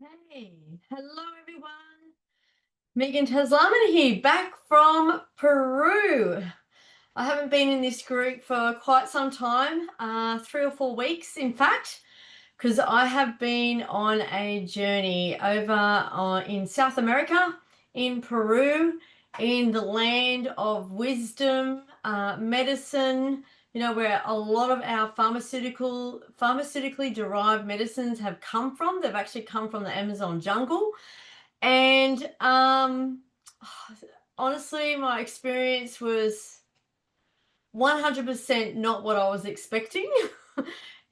Hey, hello everyone. Megan Taslaman here, back from Peru. I haven't been in this group for quite some time, 3 or 4 weeks, in fact, because I have been on a journey over in South America, in Peru, in the land of wisdom, medicine. Where a lot of our pharmaceutically derived medicines have come from. They've actually come from the Amazon jungle. And honestly, my experience was 100% not what I was expecting.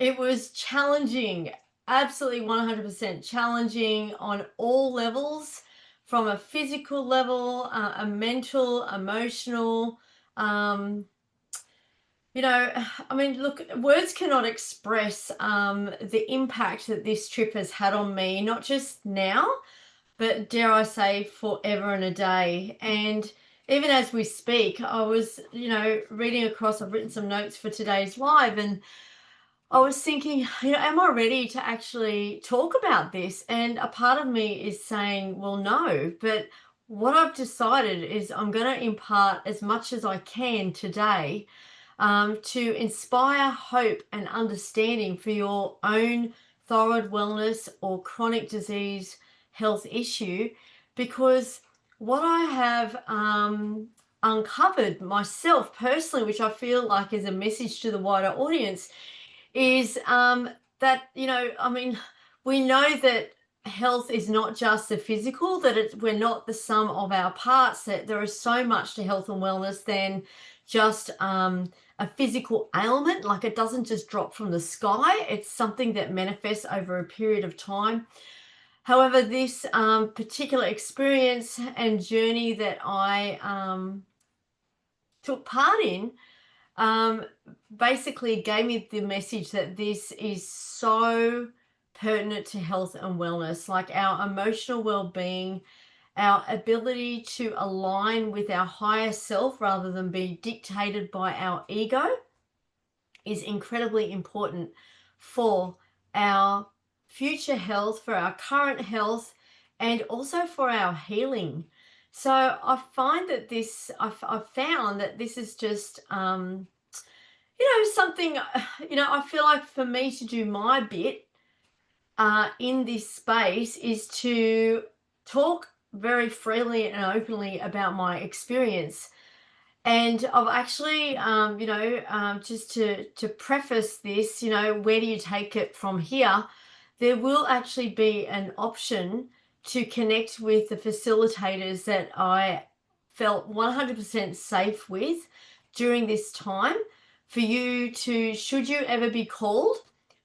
It was challenging, absolutely 100% challenging on all levels, from a physical level, a mental, emotional. Um, I mean, look, words cannot express the impact that this trip has had on me, not just now, but dare I say, forever and a day. And even as we speak, I was, reading across, I've written some notes for today's live, and I was thinking, am I ready to actually talk about this? And a part of me is saying, well, no. But what I've decided is I'm going to impart as much as I can today, to inspire hope and understanding for your own thyroid wellness or chronic disease health issue, because what I have uncovered myself personally, which I feel like is a message to the wider audience, is that, I mean, we know that health is not just the physical, that we're not the sum of our parts, that there is so much to health and wellness than just a physical ailment. Like, it doesn't just drop from the sky, it's something that manifests over a period of time. However, this particular experience and journey that I took part in um, basically gave me the message that this is so pertinent to health and wellness, like our emotional well-being, our ability to align with our higher self rather than be dictated by our ego is incredibly important for our future health, for our current health, and also for our healing. So I find that I've found that this is just, something, I feel like for me to do my bit in this space is to talk very freely and openly about my experience. And I've actually, just to preface this, where do you take it from here? There will actually be an option to connect with the facilitators that I felt 100% safe with during this time, for you to, should you ever be called,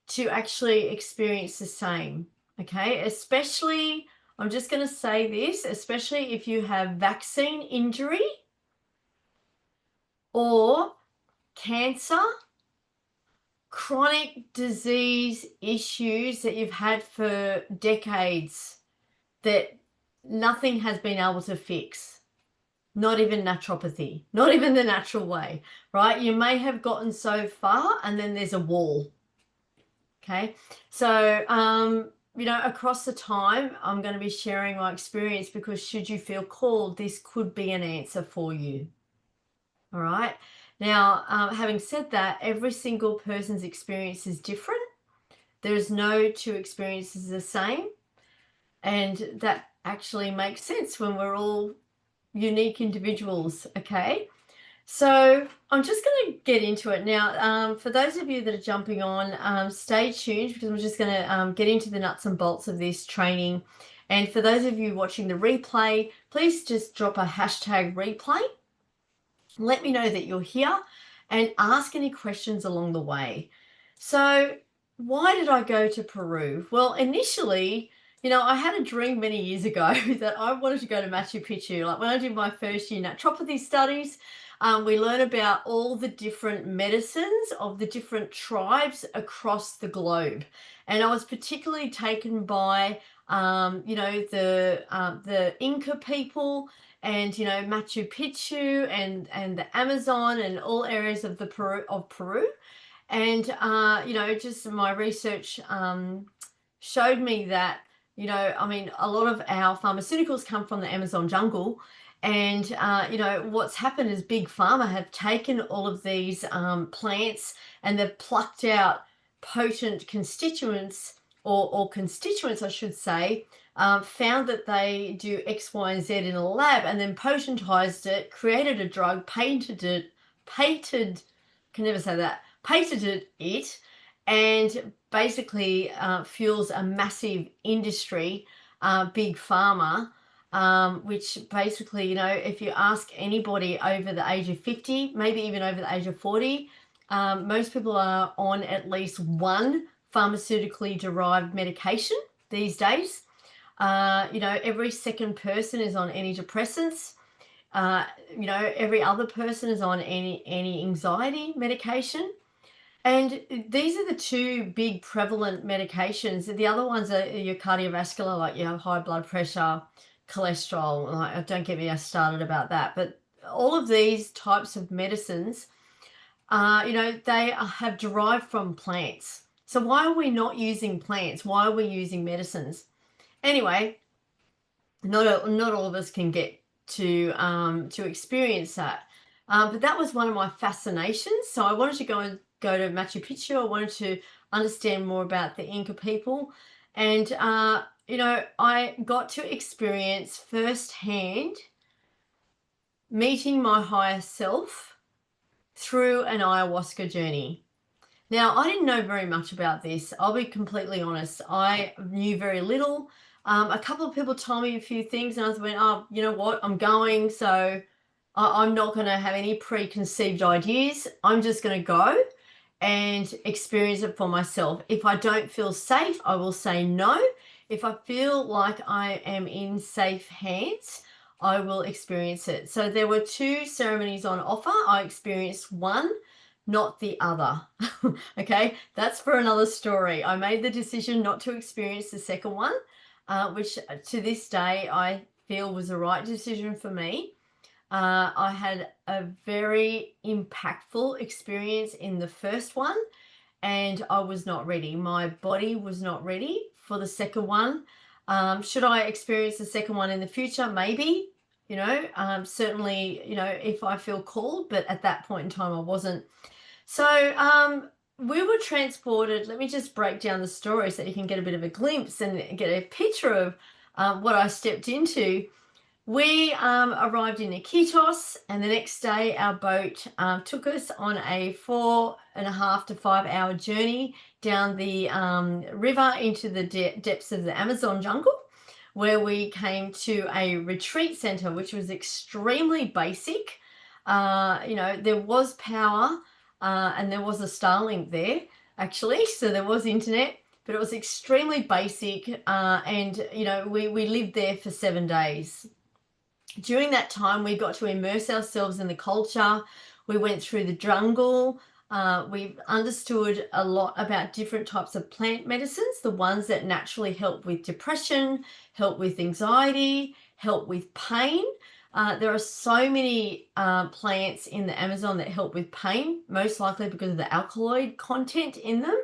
to actually experience the same. Okay, especially, I'm just going to say this, especially if you have vaccine injury or cancer, chronic disease issues that you've had for decades that nothing has been able to fix. Not even naturopathy, not even the natural way, right? You may have gotten so far and then there's a wall. Okay. So, across the time, I'm going to be sharing my experience, because should you feel called, this could be an answer for you. All right. Now, having said that, every single person's experience is different. There is no two experiences the same. And that actually makes sense when we're all unique individuals. Okay. So I'm just going to get into it now. For those of you that are jumping on, stay tuned, because I'm just going to get into the nuts and bolts of this training. And for those of you watching the replay, please just drop a hashtag replay. Let me know that you're here and ask any questions along the way. So, why did I go to Peru? Well, initially, I had a dream many years ago that I wanted to go to Machu Picchu. Like, when I did my first year naturopathy studies, we learn about all the different medicines of the different tribes across the globe. And I was particularly taken by, the Inca people, and Machu Picchu, and the Amazon, and all areas of Peru. And just my research showed me that I mean, a lot of our pharmaceuticals come from the Amazon jungle. And, what's happened is Big Pharma have taken all of these plants and they've plucked out potent constituents, or constituents, I should say, found that they do X, Y, and Z in a lab, and then potentized it, created a drug, can never say that, patented it, and basically fuels a massive industry, Big Pharma, which basically, if you ask anybody over the age of 50, maybe even over the age of 40, most people are on at least one pharmaceutically derived medication these days. Every second person is on antidepressants. Every other person is on any anxiety medication. And these are the two big prevalent medications. The other ones are your cardiovascular, like your high blood pressure, cholesterol. Like, don't get me started about that. But all of these types of medicines, they have derived from plants. So why are we not using plants? Why are we using medicines? Anyway, not all of us can get to experience that. But that was one of my fascinations. So I wanted to go to Machu Picchu. I wanted to understand more about the Inca people. And, I got to experience firsthand meeting my higher self through an ayahuasca journey. Now, I didn't know very much about this. I'll be completely honest. I knew very little. A couple of people told me a few things, and I went, oh, you know what? I'm going, so I'm not going to have any preconceived ideas. I'm just going to go and experience it for myself. If I don't feel safe, I will say no. If I feel like I am in safe hands, I will experience it. So there were 2 ceremonies on offer. I experienced one, not the other. Okay, that's for another story. I made the decision not to experience the second one, which to this day I feel was the right decision for me. I had a very impactful experience in the first one, and I was not ready. My body was not ready for the second one. Should I experience the second one in the future? Maybe, certainly, if I feel called, but at that point in time, I wasn't. So we were transported. Let me just break down the story so that you can get a bit of a glimpse and get a picture of what I stepped into. We arrived in Iquitos, and the next day our boat took us on a 4.5 to 5 hour journey down the river into the depths of the Amazon jungle, where we came to a retreat center, which was extremely basic. There was power and there was a Starlink there, actually, so there was internet, but it was extremely basic, and we lived there for 7 days. During that time, we got to immerse ourselves in the culture. We went through the jungle. We understood a lot about different types of plant medicines, the ones that naturally help with depression, help with anxiety, help with pain. There are so many plants in the Amazon that help with pain, most likely because of the alkaloid content in them.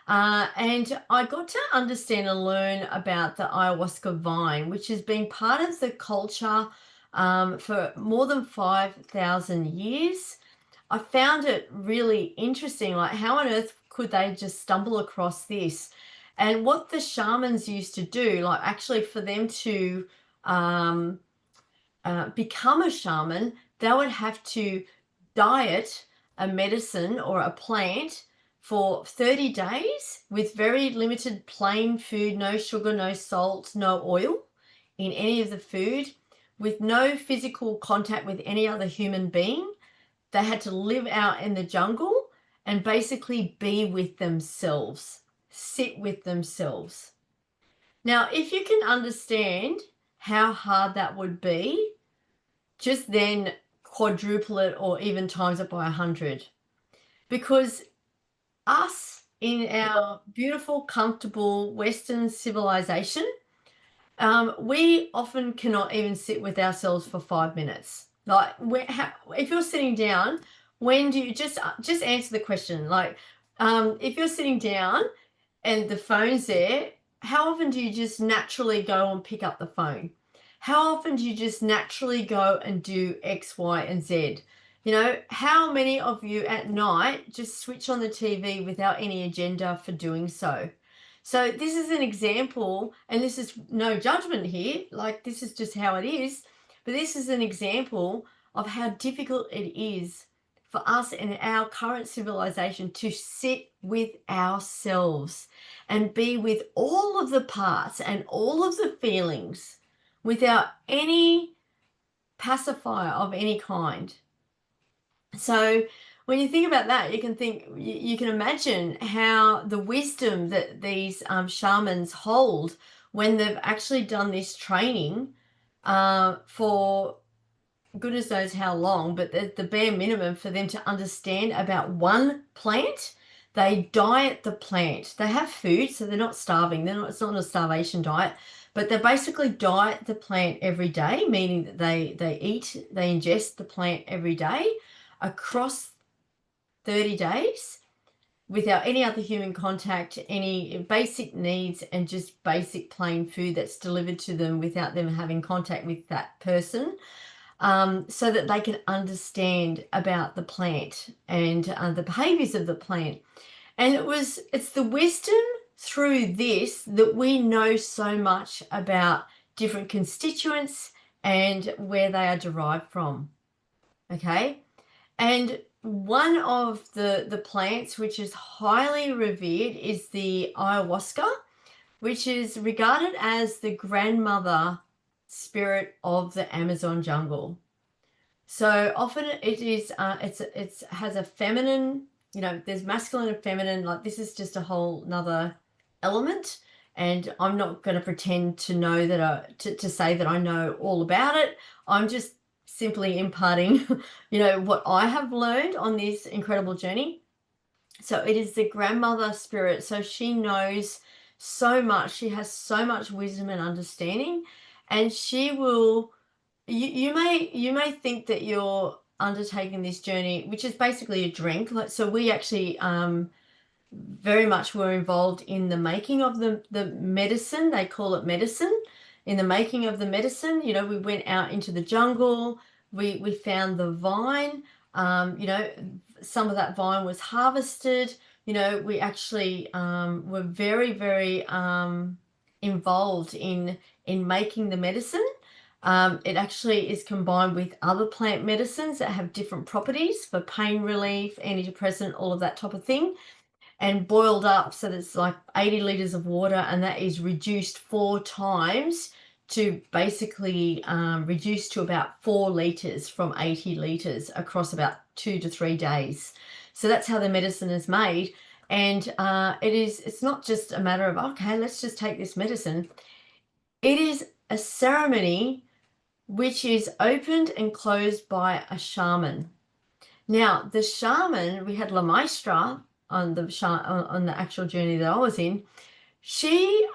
And I got to understand and learn about the ayahuasca vine, which has been part of the culture for more than 5,000 years. I found it really interesting, like how on earth could they just stumble across this? And what the shamans used to do, like actually for them to become a shaman, they would have to diet a medicine or a plant for 30 days with very limited plain food, no sugar, no salt, no oil in any of the food, with no physical contact with any other human being. They had to live out in the jungle and basically be with themselves, sit with themselves. Now, if you can understand how hard that would be, just then quadruple it or even times it by 100. Because us in our beautiful, comfortable Western civilization, we often cannot even sit with ourselves for 5 minutes. Like, if you're sitting down, when do you just answer the question? Like, if you're sitting down and the phone's there, how often do you just naturally go and pick up the phone? How often do you just naturally go and do X, Y, and Z? You know, how many of you at night just switch on the TV without any agenda for doing so? So this is an example, and this is no judgment here, like this is just how it is, but this is an example of how difficult it is for us in our current civilization to sit with ourselves and be with all of the parts and all of the feelings without any pacifier of any kind. So when you think about that, you can think, you can imagine how the wisdom that these shamans hold when they've actually done this training for goodness knows how long, but the bare minimum for them to understand about one plant. They diet the plant. They have food, so they're not starving. It's not a starvation diet, but they basically diet the plant every day, meaning that they ingest the plant every day across 30 days without any other human contact, any basic needs, and just basic plain food that's delivered to them without them having contact with that person. So that they can understand about the plant and the behaviors of the plant. And it's the wisdom through this that we know so much about different constituents and where they are derived from. Okay. And one of the plants which is highly revered is the ayahuasca, which is regarded as the grandmother spirit of the Amazon jungle. So often it is it's has a feminine, you know, there's masculine and feminine, like this is just a whole nother element, and I'm not going to pretend to know that to say that I know all about it. I'm just simply imparting you know, what I have learned on this incredible journey. So it is the grandmother spirit, so she knows so much, she has so much wisdom and understanding, and she will, you may think that you're undertaking this journey, which is basically a drink. Like, so we actually very much were involved in the making of the medicine. They call it medicine. In the making of the medicine, you know, we went out into the jungle, we found the vine, you know, some of that vine was harvested. You know, we actually were very, very involved in making the medicine. It actually is combined with other plant medicines that have different properties for pain relief, antidepressant, all of that type of thing, and boiled up so that it's like 80 liters of water, and that is reduced 4 times to basically reduce to about 4 liters from 80 liters across about 2 to 3 days. So that's how the medicine is made. And it's not just a matter of, okay, let's just take this medicine. It is a ceremony which is opened and closed by a shaman. Now, the shaman, we had La Maestra on the actual journey that I was in. She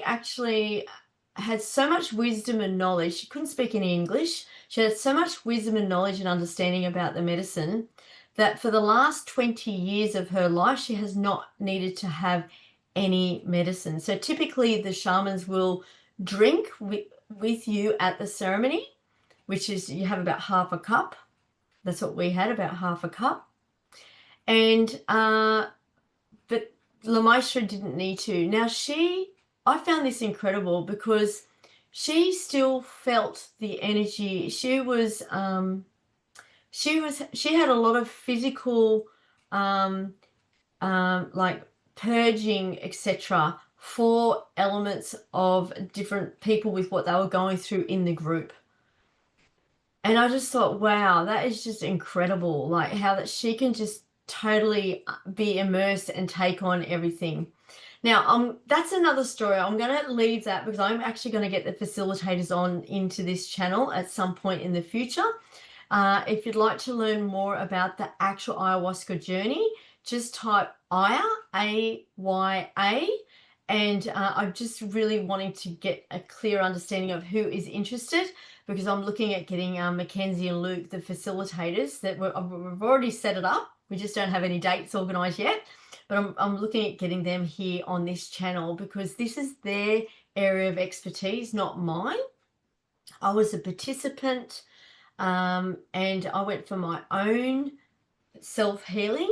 actually had so much wisdom and knowledge. She couldn't speak any English. She had so much wisdom and knowledge and understanding about the medicine that for the last 20 years of her life, she has not needed to have any medicine. So typically the shamans will drink with you at the ceremony, which is you have about half a cup. That's what we had, about half a cup. And but La Maestra didn't need to. Now I found this incredible because she still felt the energy. She had a lot of physical like purging, etc., for elements of different people with what they were going through in the group. And I just thought, wow, that is just incredible, like how that she can just totally be immersed and take on everything. Now, that's another story. I'm going to leave that because I'm actually going to get the facilitators on into this channel at some point in the future. If you'd like to learn more about the actual ayahuasca journey, just type Aya, A-Y-A, and I'm just really wanting to get a clear understanding of who is interested, because I'm looking at getting Mackenzie and Luke, the facilitators, that we've already set it up. We just don't have any dates organised yet. but I'm looking at getting them here on this channel because this is their area of expertise, not mine. I was a participant, and I went for my own self-healing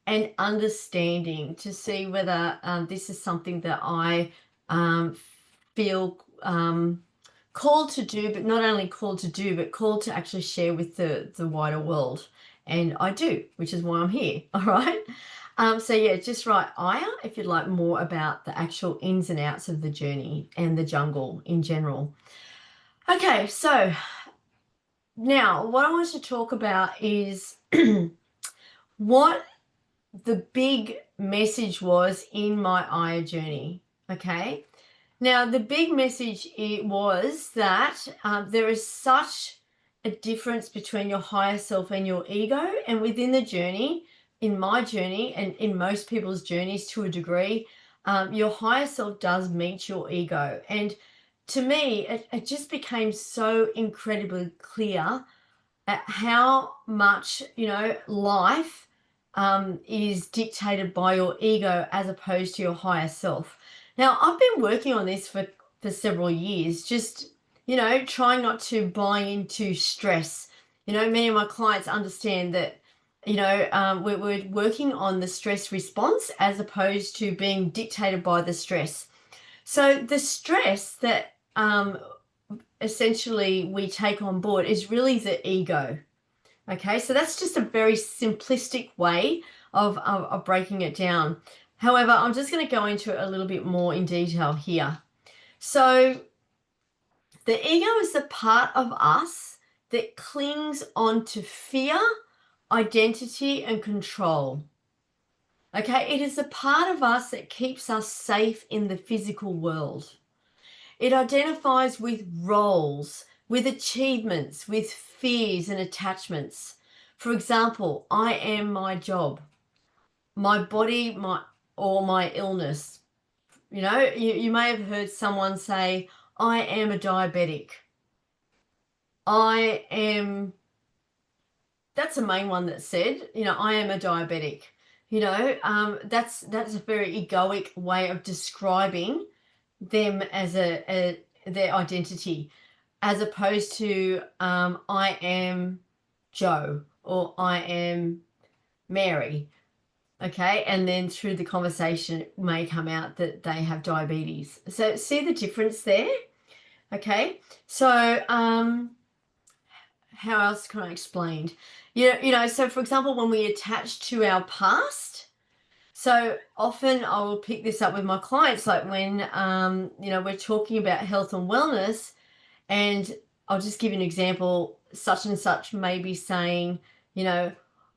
and understanding to see whether this is something that I feel called to do, but not only called to do, but called to actually share with the wider world. And I do, which is why I'm here. All right. So yeah, just write Aya if you'd like more about the actual ins and outs of the journey and the jungle in general. Okay, so now what I want to talk about is what the big message was in my Aya journey. Okay. Now, the big message it was that there is such a difference between your higher self and your ego. And within the journey, in my journey and in most people's journeys to a degree, your higher self does meet your ego. And to me, it just became so incredibly clear at how much, life is dictated by your ego as opposed to your higher self. Now, I've been working on this for several years, just, trying not to buy into stress. Many of my clients understand that, we're working on the stress response as opposed to being dictated by the stress. So the stress that essentially we take on board is really the ego. Okay, so that's just a very simplistic way of breaking it down. However, I'm just going to go into it a little bit more in detail here. So the ego is the part of us that clings onto fear, identity, and control. Okay, it is the part of us that keeps us safe in the physical world. It identifies with roles, with achievements, with fears and attachments. For example, I am my job, my body, or my illness. You may have heard someone say, I am a diabetic. That's the main one that said, I am a diabetic. That's a very egoic way of describing them as their identity, as opposed to I am Joe or I am Mary. Okay, and then through the conversation it may come out that they have diabetes. So see the difference there? Okay, so how else can I explain? So for example, when we attach to our past, so often I will pick this up with my clients, like when, we're talking about health and wellness, and I'll just give you an example. Such and such may be saying,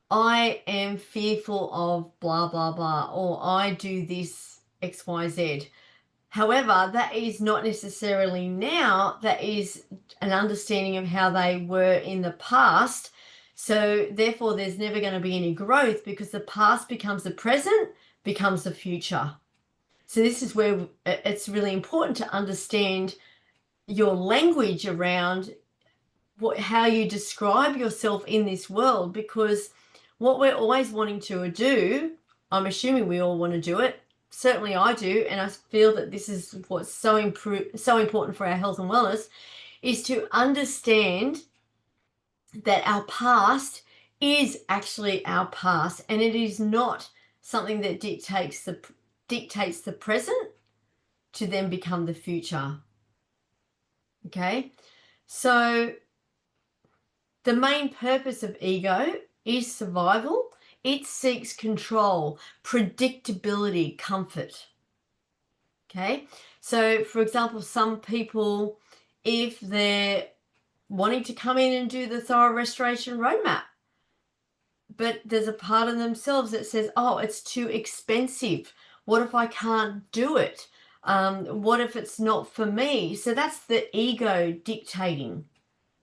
I am fearful of blah, blah, blah, or I do this X, Y, Z. However, that is not necessarily now. That is an understanding of how they were in the past. So therefore, there's never going to be any growth because the past becomes the present, becomes the future. So this is where it's really important to understand your language around how you describe yourself in this world, because what we're always wanting to do, I'm assuming we all want to do it. Certainly I do, and I feel that this is what's so important for our health and wellness, is to understand that our past is actually our past, and it is not something that dictates the present to then become the future. Okay, so the main purpose of ego is survival. It seeks control, predictability, comfort. Okay, so for example, some people, if they're wanting to come in and do the thyroid restoration roadmap, but there's a part of themselves that says, oh, it's too expensive. What if I can't do it? What if it's not for me? So that's the ego dictating.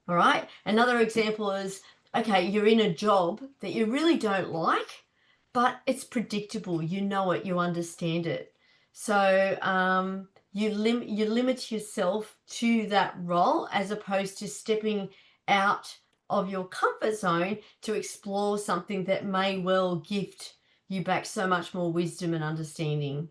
All right. Another example is, okay, you're in a job that you really don't like, but it's predictable. You know it, you understand it. So you limit yourself to that role as opposed to stepping out of your comfort zone to explore something that may well gift you back so much more wisdom and understanding,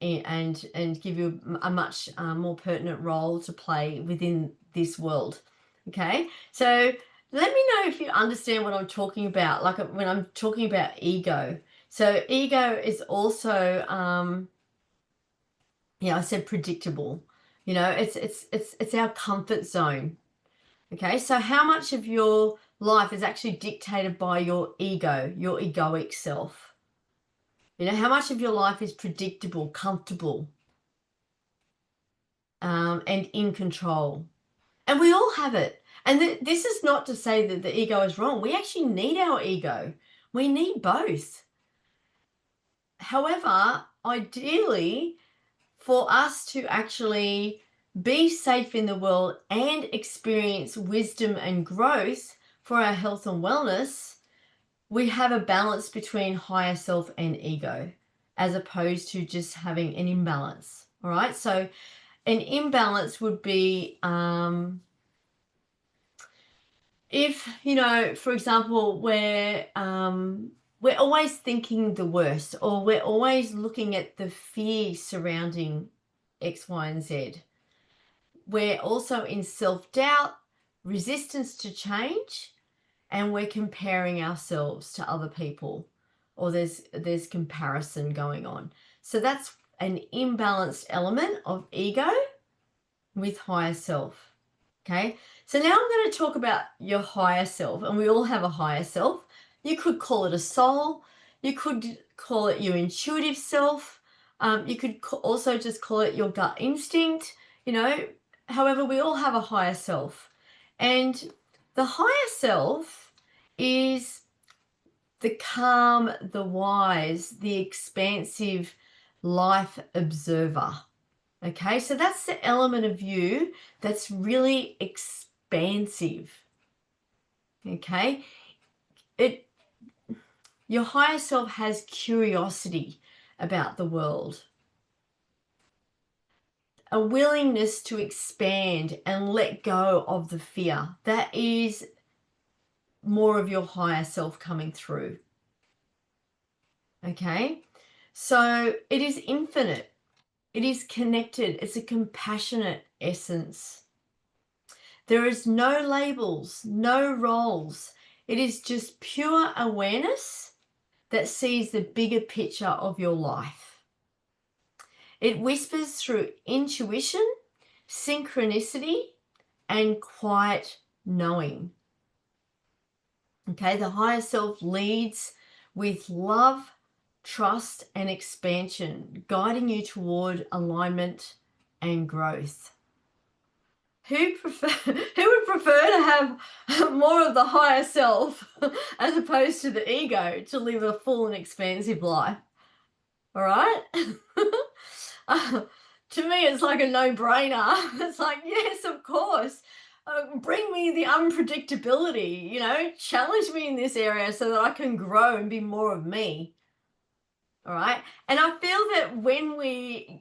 and give you a much more pertinent role to play within this world. Okay, so let me know if you understand what I'm talking about, like when I'm talking about ego. So ego is also I said predictable. It's our comfort zone. Okay, so how much of your life is actually dictated by your ego, your egoic self? How much of your life is predictable, comfortable, and in control? And we all have it. And this is not to say that the ego is wrong. We actually need our ego. We need both. However, ideally, for us to actually be safe in the world and experience wisdom and growth for our health and wellness, we have a balance between higher self and ego, as opposed to just having an imbalance. All right. So an imbalance would be if, for example, we're always thinking the worst, or we're always looking at the fear surrounding X, Y, and Z. We're also in self-doubt, resistance to change, and we're comparing ourselves to other people, or there's comparison going on. So that's an imbalanced element of ego with higher self. Okay, so now I'm going to talk about your higher self, and we all have a higher self. You could call it a soul. You could call it your intuitive self. You could also just call it your gut instinct. However, we all have a higher self, and the higher self is the calm, the wise, the expansive life observer. Okay, so that's the element of you that's really expansive. Okay, your higher self has curiosity about the world, a willingness to expand and let go of the fear. That is more of your higher self coming through. Okay, so it is infinite. It is connected. It's a compassionate essence. There is no labels, no roles. It is just pure awareness that sees the bigger picture of your life. It whispers through intuition, synchronicity, and quiet knowing. Okay, the higher self leads with love, trust, and expansion, guiding you toward alignment and growth. Who would prefer to have more of the higher self as opposed to the ego to live a full and expansive life? All right. To me, it's like a no-brainer. It's like, yes, of course. Bring me the unpredictability, challenge me in this area so that I can grow and be more of me. All right. And I feel that when we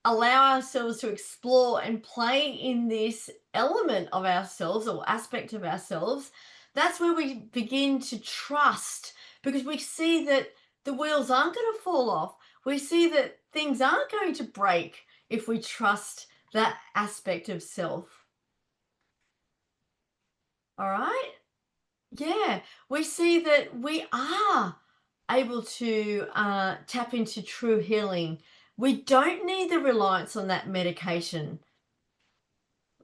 allow ourselves to explore and play in this element of ourselves or aspect of ourselves, that's where we begin to trust, because we see that the wheels aren't going to fall off. We see that things aren't going to break if we trust that aspect of self. All right? Yeah, we see that we are able to tap into true healing. We don't need the reliance on that medication.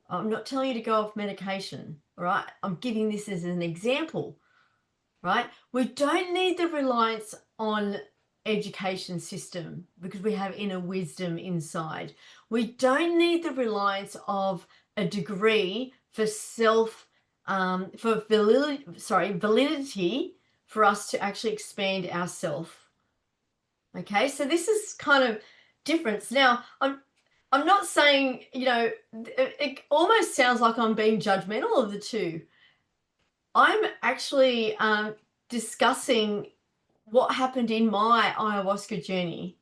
I'm not telling you to go off medication, right? I'm giving this as an example, right? We don't need the reliance on education system because we have inner wisdom inside. We don't need the reliance of a degree for validity for us to actually expand ourselves. Okay, so this is kind of difference. Now, I'm not saying, it almost sounds like I'm being judgmental of the two. I'm actually discussing what happened in my ayahuasca journey.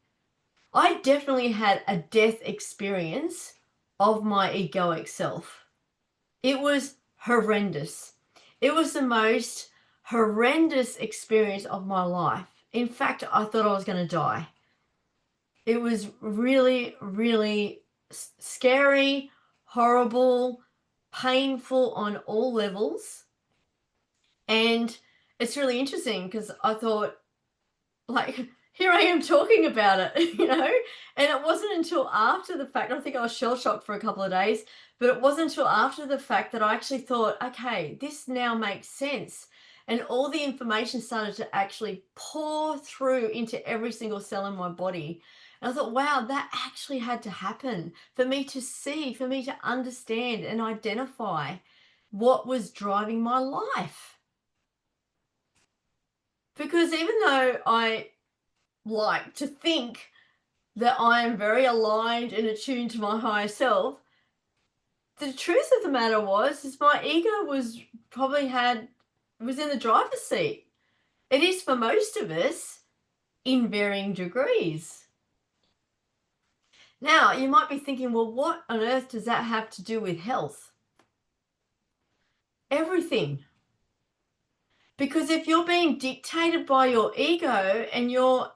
I definitely had a death experience of my egoic self. It was horrendous. It was the most horrendous experience of my life. In fact, I thought I was going to die. It was really, really scary, horrible, painful on all levels. And it's really interesting because I thought, like, here I am talking about it, you know? And it wasn't until after the fact, I think I was shell shocked for a couple of days, but it wasn't until after the fact that I actually thought, okay, this now makes sense. And all the information started to actually pour through into every single cell in my body. And I thought, wow, that actually had to happen for me to see, for me to understand and identify what was driving my life. Because even though I like to think that I am very aligned and attuned to my higher self, the truth of the matter is my ego was in the driver's seat. It is for most of us in varying degrees. Now, you might be thinking, well, what on earth does that have to do with health? Everything. Because if you're being dictated by your ego and you're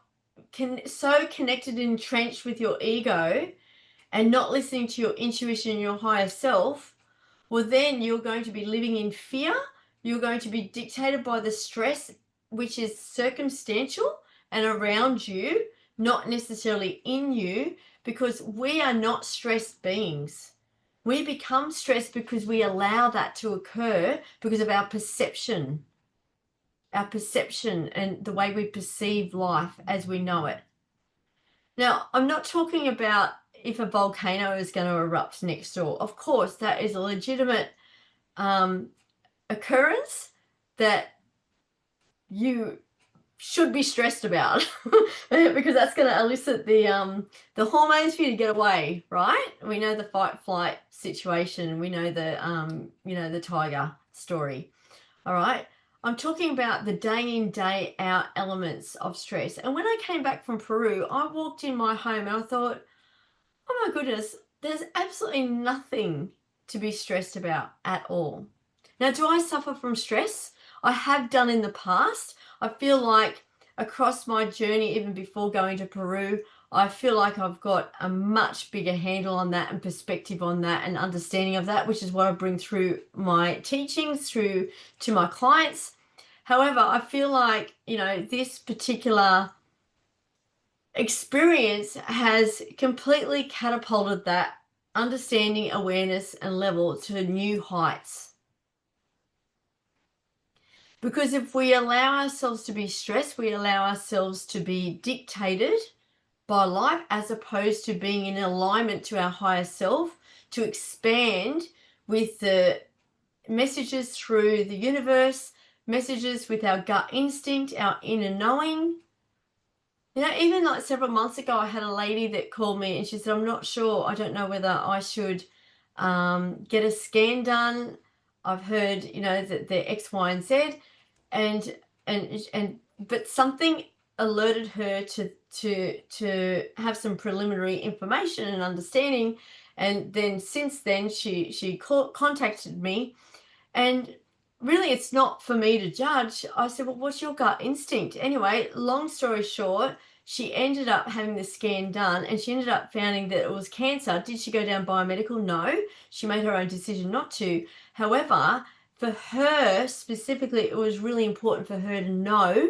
so connected and entrenched with your ego and not listening to your intuition and your higher self, well, then you're going to be living in fear. You're going to be dictated by the stress, which is circumstantial and around you, not necessarily in you, because we are not stressed beings. We become stressed because we allow that to occur because of our perception and the way we perceive life as we know it. Now, I'm not talking about if a volcano is going to erupt next door. Of course, that is a legitimate occurrence that you should be stressed about because that's going to elicit the hormones for you to get away, right? We know the fight-flight situation. We know the tiger story. All right. I'm talking about the day in, day out elements of stress. And when I came back from Peru, I walked in my home and I thought, oh my goodness, there's absolutely nothing to be stressed about at all. Now, do I suffer from stress? I have done in the past. I feel like across my journey, even before going to Peru, I feel like I've got a much bigger handle on that and perspective on that and understanding of that, which is what I bring through my teachings, through to my clients. However, I feel like, this particular experience has completely catapulted that understanding, awareness, and level to new heights. Because if we allow ourselves to be stressed, we allow ourselves to be dictated by life as opposed to being in alignment to our higher self, to expand with the messages through the universe, messages with our gut instinct, our inner knowing. Even like several months ago, I had a lady that called me and she said, I'm not sure. I don't know whether I should get a scan done. I've heard, that the X, Y, and Z. But something alerted her to have some preliminary information and understanding. And then since then, she contacted me. And really, it's not for me to judge. I said, well, what's your gut instinct? Anyway, long story short, she ended up having the scan done and she ended up finding that it was cancer. Did she go down biomedical? No. She made her own decision not to. However, for her specifically, it was really important for her to know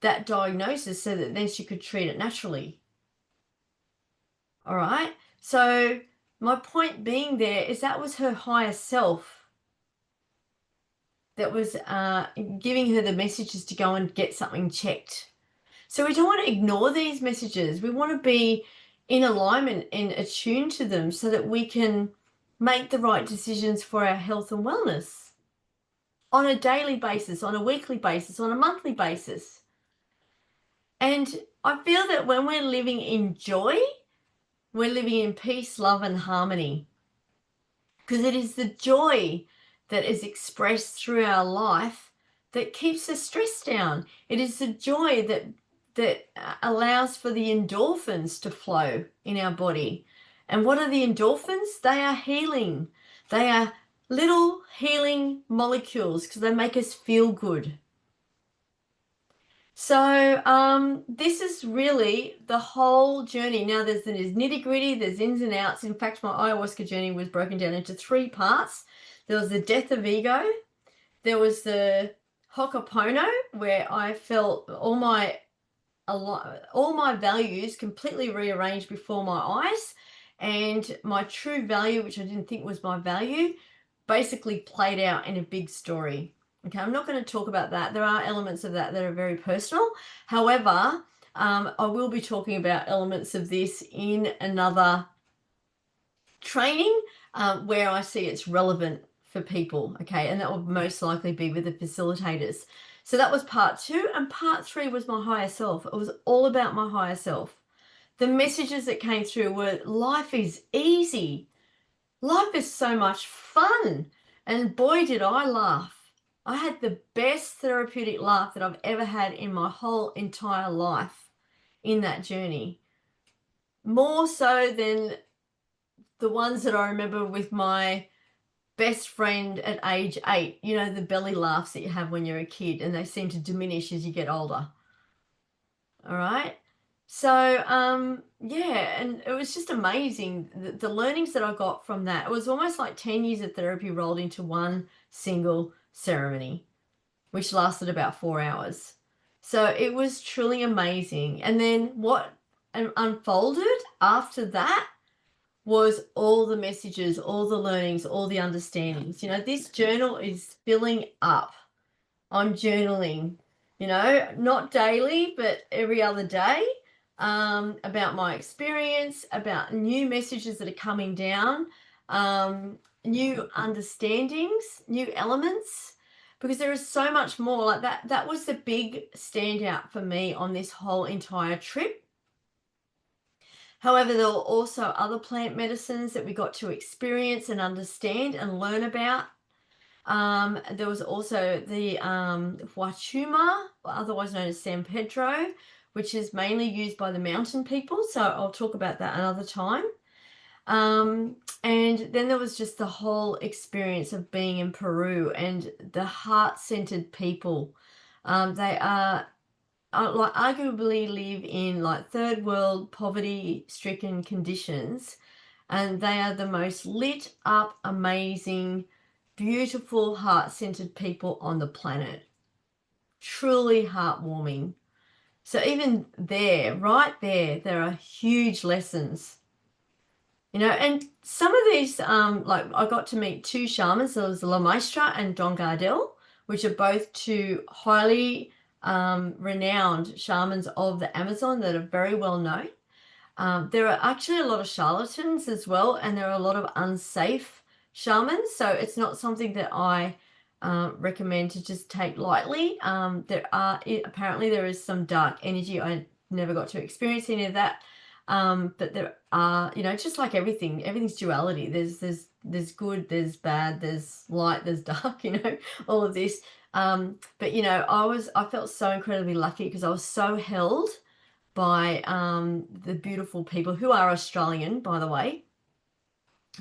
that diagnosis so that then she could treat it naturally. All right. So my point being there is that was her higher self that was giving her the messages to go and get something checked. So we don't want to ignore these messages. We want to be in alignment and attuned to them so that we can make the right decisions for our health and wellness on a daily basis, on a weekly basis, on a monthly basis. And I feel that when we're living in joy, we're living in peace, love, and harmony. Because it is the joy that is expressed through our life that keeps the stress down. It is the joy that allows for the endorphins to flow in our body. And what are the endorphins? They are healing. They are little healing molecules because they make us feel good. So this is really the whole journey. Now there's nitty-gritty, there's ins and outs. In fact, my ayahuasca journey was broken down into 3 parts. There was the death of ego. There was the Hokopono, where I felt all my values completely rearranged before my eyes, and my true value, which I didn't think was my value, basically played out in a big story. Okay, I'm not going to talk about that. There are elements of that that are very personal. However, I will be talking about elements of this in another training where I see it's relevant for people. Okay, and that will most likely be with the facilitators. So that was part 2, and part 3 was my higher self. It was all about my higher self. The messages that came through were life is easy. Life is so much fun. And boy, did I laugh. I had the best therapeutic laugh that I've ever had in my whole entire life in that journey. More so than the ones that I remember with my best friend at age 8. You know, the belly laughs that you have when you're a kid, and they seem to diminish as you get older. All right. So, yeah, and it was just amazing. The learnings that I got from that, it was almost like 10 years of therapy rolled into one single ceremony, which lasted about 4 hours. So it was truly amazing. And then what unfolded after that was all the messages, all the learnings, all the understandings. You know, this journal is filling up. I'm journaling, you know, not daily, but every other day, about my experience, about new messages that are coming down, new understandings, new elements, because there is so much more. Like that was the big standout for me on this whole entire trip. However, there were also other plant medicines that we got to experience and understand and learn about. There was also the Huachuma, otherwise known as San Pedro, which is mainly used by the mountain people. So I'll talk about that another time. And then there was just the whole experience of being in Peru and the heart-centered people. They are like arguably live in like third world poverty-stricken conditions, and they are the most lit up, amazing, beautiful, heart-centered people on the planet. Truly heartwarming. So even there, right there are huge lessons. You know, and some of these, like I got to meet 2 shamans. There was La Maestra and Don Gardel, which are both 2 highly renowned shamans of the Amazon that are very well known. There are actually a lot of charlatans as well, and there are a lot of unsafe shamans. So it's not something that I recommend to just take lightly. Apparently there is some dark energy. I never got to experience any of that. But there are, you know, just like everything's duality. There's good, there's bad, there's light, there's dark, you know, all of this. But you know, I felt so incredibly lucky because I was so held by the beautiful people who are Australian, by the way,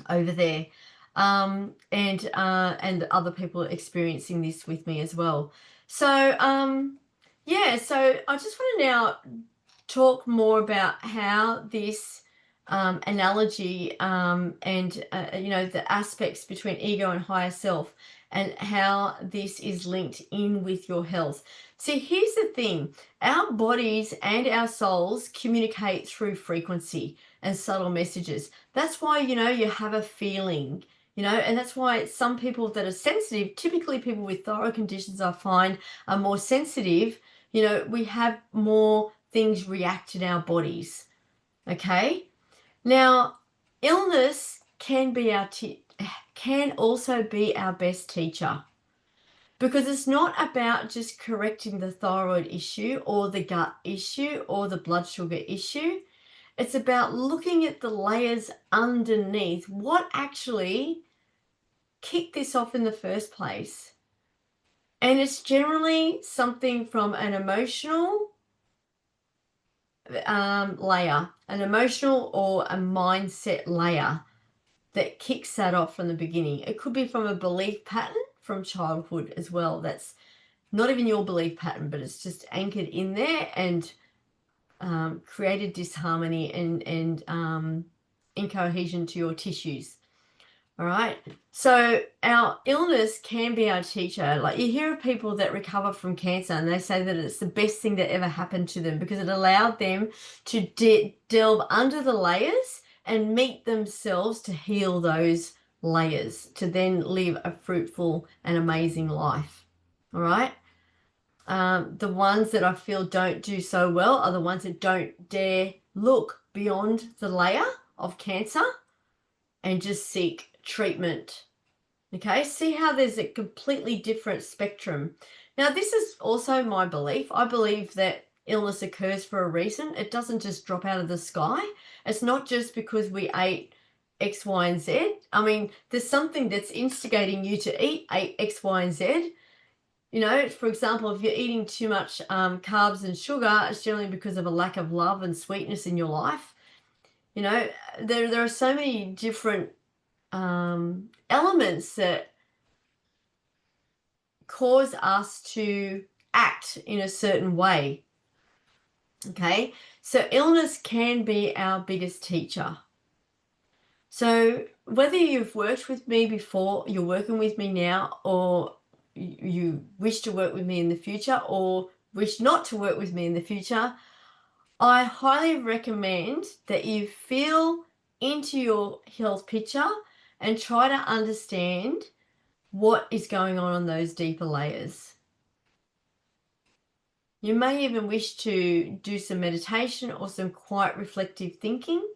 over there, and other people experiencing this with me as well. So yeah, so I just want to now talk more about how this analogy and you know, the aspects between ego and higher self, and how this is linked in with your health. See, here's the thing. Our bodies and our souls communicate through frequency and subtle messages. That's why, you know, you have a feeling, you know, and that's why some people that are sensitive, typically people with thyroid conditions, I find, are more sensitive. You know, we have more things react in our bodies. Okay? Now, illness can be can also be our best teacher, because it's not about just correcting the thyroid issue or the gut issue or the blood sugar issue. It's about looking at the layers underneath. What actually kicked this off in the first place? And it's generally something from an emotional layer, an emotional or a mindset layer that kicks that off from the beginning. It could be from a belief pattern from childhood as well that's not even your belief pattern, but it's just anchored in there and created disharmony and incohesion to your tissues. All right. So our illness can be our teacher. Like, you hear of people that recover from cancer and they say that it's the best thing that ever happened to them because it allowed them to delve under the layers and meet themselves to heal those layers to then live a fruitful and amazing life. All right. The ones that I feel don't do so well are the ones that don't dare look beyond the layer of cancer and just seek treatment. Okay, see how there's a completely different spectrum. Now, this is also my belief. I believe that illness occurs for a reason. It doesn't just drop out of the sky. It's not just because we ate X, Y, and Z. I mean, there's something that's instigating you to eat X, Y, and Z. You know, for example, if you're eating too much carbs and sugar, it's generally because of a lack of love and sweetness in your life. You know, there are so many different elements that cause us to act in a certain way. Okay, so illness can be our biggest teacher. So whether you've worked with me before, you're working with me now, or you wish to work with me in the future, or wish not to work with me in the future, I highly recommend that you feel into your health picture and try to understand what is going on those deeper layers. You may even wish to do some meditation or some quiet reflective thinking,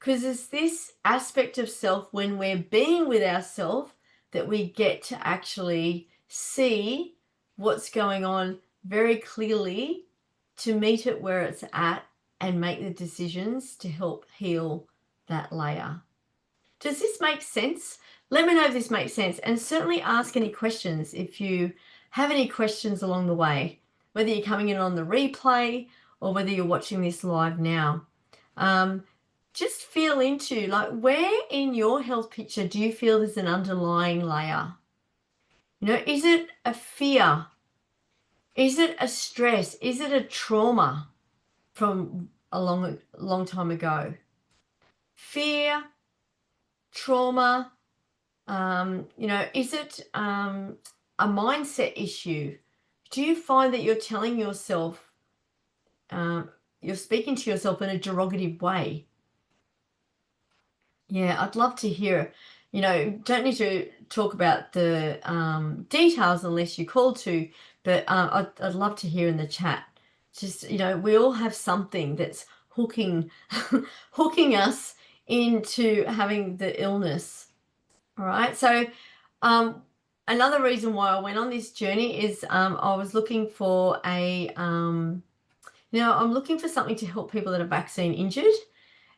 because it's this aspect of self when we're being with ourselves that we get to actually see what's going on very clearly to meet it where it's at and make the decisions to help heal that layer. Does this make sense? Let me know if this makes sense, and certainly ask any questions if you have any questions along the way, whether you're coming in on the replay or whether you're watching this live now. Just feel into, like, where in your health picture do you feel there's an underlying layer? You know, is it a fear? Is it a stress? Is it a trauma from a long time ago? Fear, trauma, you know, is it a mindset issue? Do you find that you're telling yourself, you're speaking to yourself in a derogative way? Yeah, I'd love to hear. You know, don't need to talk about the details unless you're called to, but I'd love to hear in the chat. Just, you know, we all have something that's hooking hooking us into having the illness. All right. So another reason why I went on this journey is I was looking for I'm looking for something to help people that are vaccine injured.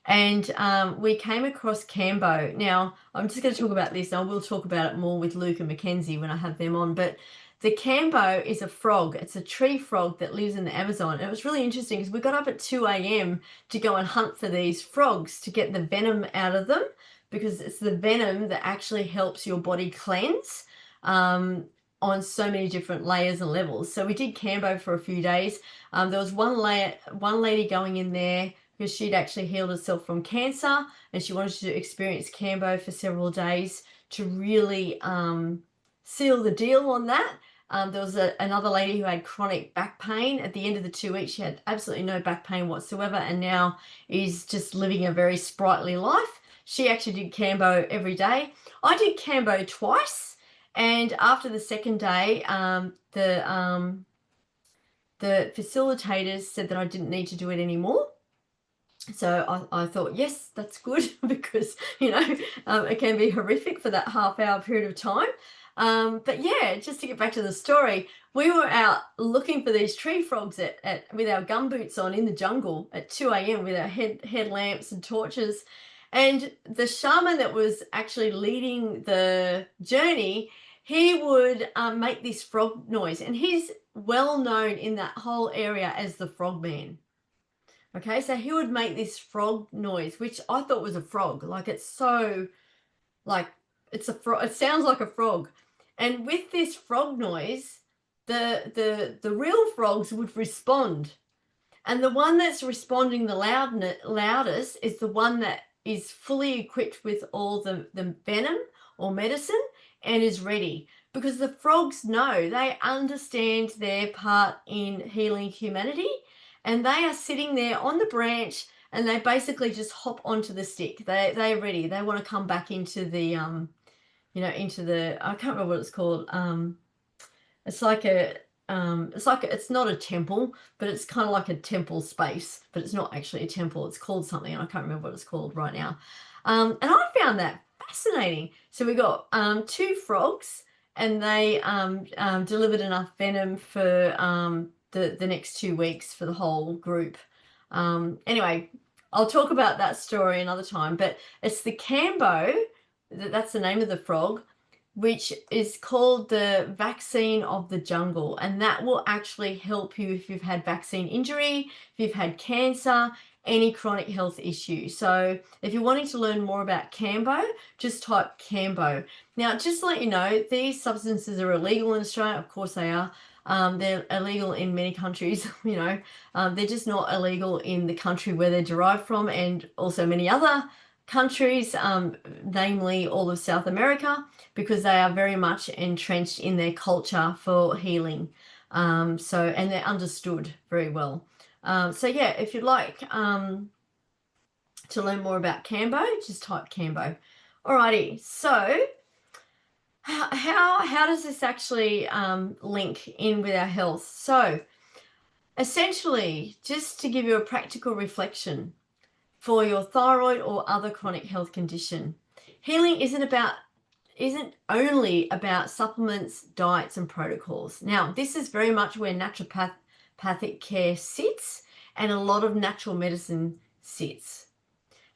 And we came across Cambo. Now, I'm just going to talk about this. I will talk about it more with Luke and Mackenzie when I have them on. But the Cambo is a frog. It's a tree frog that lives in the Amazon. And it was really interesting because we got up at 2 a.m. to go and hunt for these frogs to get the venom out of them, because it's the venom that actually helps your body cleanse on so many different layers and levels. So we did Cambo for a few days. There was one lady going in there because she'd actually healed herself from cancer and she wanted to experience Cambo for several days to really seal the deal on that. There was another lady who had chronic back pain. At the end of the 2 weeks, she had absolutely no back pain whatsoever and now is just living a very sprightly life. She actually did Cambo every day. I did Cambo twice, and after the second day, the facilitators said that I didn't need to do it anymore. So I thought, yes, that's good because, you know, it can be horrific for that half-hour period of time. But yeah, just to get back to the story, we were out looking for these tree frogs with our gumboots on in the jungle at 2 a.m. with our headlamps and torches. And the shaman that was actually leading the journey, he would make this frog noise. And he's well known in that whole area as the Frogman. Okay, so he would make this frog noise, which I thought was a frog. Like, it's so, like, it's a frog. It sounds like a frog. And with this frog noise, the real frogs would respond. And the one that's responding the loudest is the one that is fully equipped with all the venom or medicine and is ready. Because the frogs know, they understand their part in healing humanity, and they are sitting there on the branch and they basically just hop onto the stick. They're ready. They want to come back into the into the, I can't remember what it's called. It's like it's not a temple, but it's kind of like a temple space, but it's not actually a temple. It's called something, and I can't remember what it's called right now. And I found that fascinating. So we got 2 frogs, and they delivered enough venom for the next 2 weeks for the whole group. Anyway, I'll talk about that story another time, but it's the Cambo, that's the name of the frog, which is called the vaccine of the jungle, and that will actually help you if you've had vaccine injury, if you've had cancer, any chronic health issue. So if you're wanting to learn more about Cambo, just type Cambo. Now, just to let you know, these substances are illegal in Australia. Of course they are. They're illegal in many countries, they're just not illegal in the country where they're derived from, and also many other countries, namely all of South America, because they are very much entrenched in their culture for healing. And they're understood very well. So yeah, if you'd like to learn more about Cambo, just type Cambo. Alrighty, so how does this actually link in with our health? So essentially, just to give you a practical reflection, for your thyroid or other chronic health condition, healing isn't only about supplements, diets, and protocols. Now, this is very much where naturopathic care sits and a lot of natural medicine sits.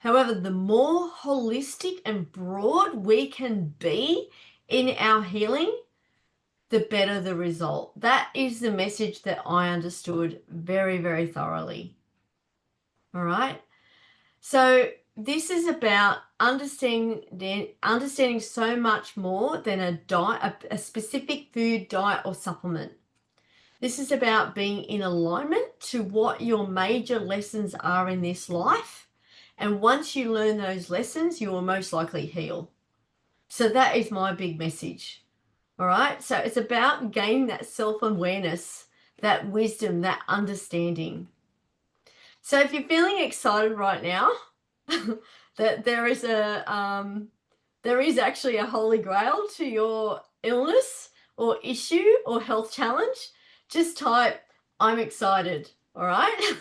However, the more holistic and broad we can be in our healing, the better the result. That is the message that I understood very, very thoroughly. All right. So this is about understanding so much more than a diet, a specific food, diet, or supplement. This is about being in alignment to what your major lessons are in this life. And once you learn those lessons, you will most likely heal. So that is my big message. All right. So it's about gaining that self-awareness, that wisdom, that understanding. So if you're feeling excited right now that there is actually a holy grail to your illness or issue or health challenge, just type I'm excited. All right.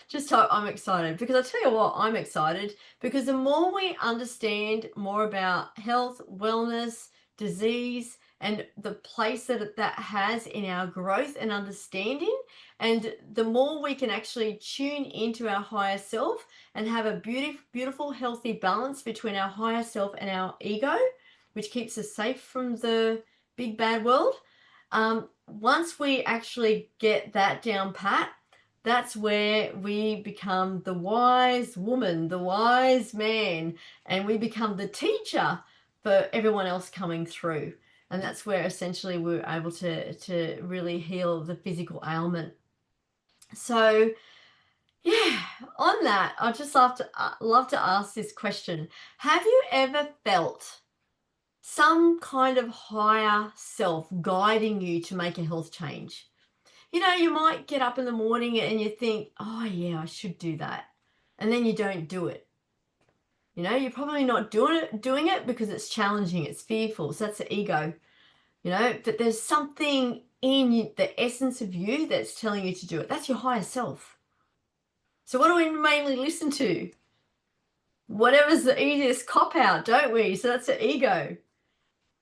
Just type I'm excited, because I tell you what, I'm excited because the more we understand more about health, wellness, disease, and the place that has in our growth and understanding, and the more we can actually tune into our higher self and have a beautiful, healthy balance between our higher self and our ego, which keeps us safe from the big bad world. Once we actually get that down pat, that's where we become the wise woman, the wise man, and we become the teacher for everyone else coming through. And that's where essentially we're able to really heal the physical ailment. So yeah, on that, I'd just love to ask this question. Have you ever felt some kind of higher self guiding you to make a health change? You might get up in the morning and you think, oh yeah, I should do that. And then you don't do it. You're probably not doing it because it's challenging, it's fearful. So that's the ego. But there's something in you, the essence of you, that's telling you to do it. That's your higher self. So what do we mainly listen to? Whatever's the easiest cop out, don't we? So that's the ego.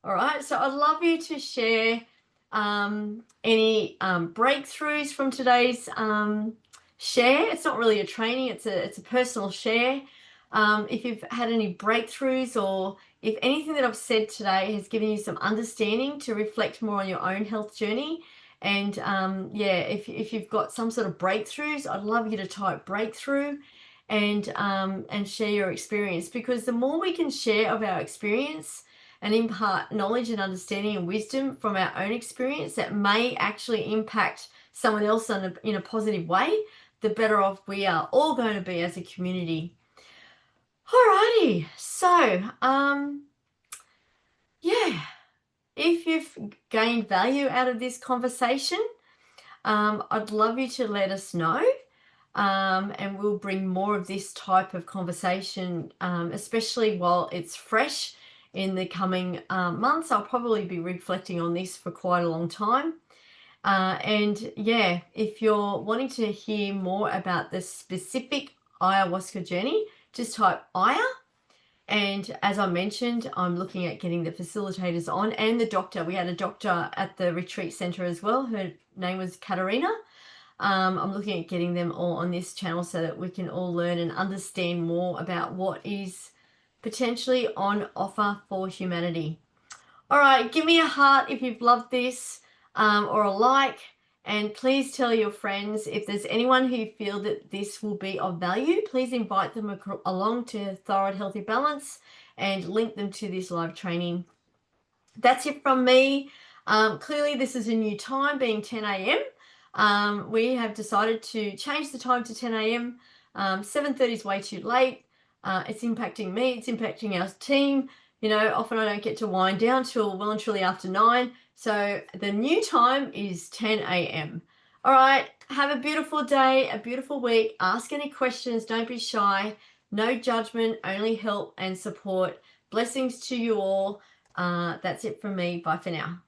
All right. So I'd love you to share any breakthroughs from today's share. It's not really a training, it's a personal share. If you've had any breakthroughs, or if anything that I've said today has given you some understanding to reflect more on your own health journey. And if you've got some sort of breakthroughs, I'd love you to type breakthrough and share your experience, because the more we can share of our experience and impart knowledge and understanding and wisdom from our own experience that may actually impact someone else in a positive way, the better off we are all going to be as a community. Alrighty, so yeah, if you've gained value out of this conversation, I'd love you to let us know. And we'll bring more of this type of conversation, especially while it's fresh in the coming months. I'll probably be reflecting on this for quite a long time. And yeah, if you're wanting to hear more about the specific ayahuasca journey, just type Aya. And as I mentioned, I'm looking at getting the facilitators on and the doctor. We had a doctor at the retreat center as well. Her name was Katarina. I'm looking at getting them all on this channel so that we can all learn and understand more about what is potentially on offer for humanity. All right, give me a heart if you've loved this, or a like, and please tell your friends. If there's anyone who feel that this will be of value, please invite them along to Thyroid Healthy Balance and link them to this live training. That's it from me. Clearly this is a new time, being 10 a.m. We have decided to change the time to 10 a.m. 7:30 is way too late. It's impacting me, it's impacting our team. You know, often I don't get to wind down till well and truly after 9. So the new time is 10 a.m. All right, have a beautiful day, a beautiful week. Ask any questions, don't be shy. No judgment, only help and support. Blessings to you all. That's it from me. Bye for now.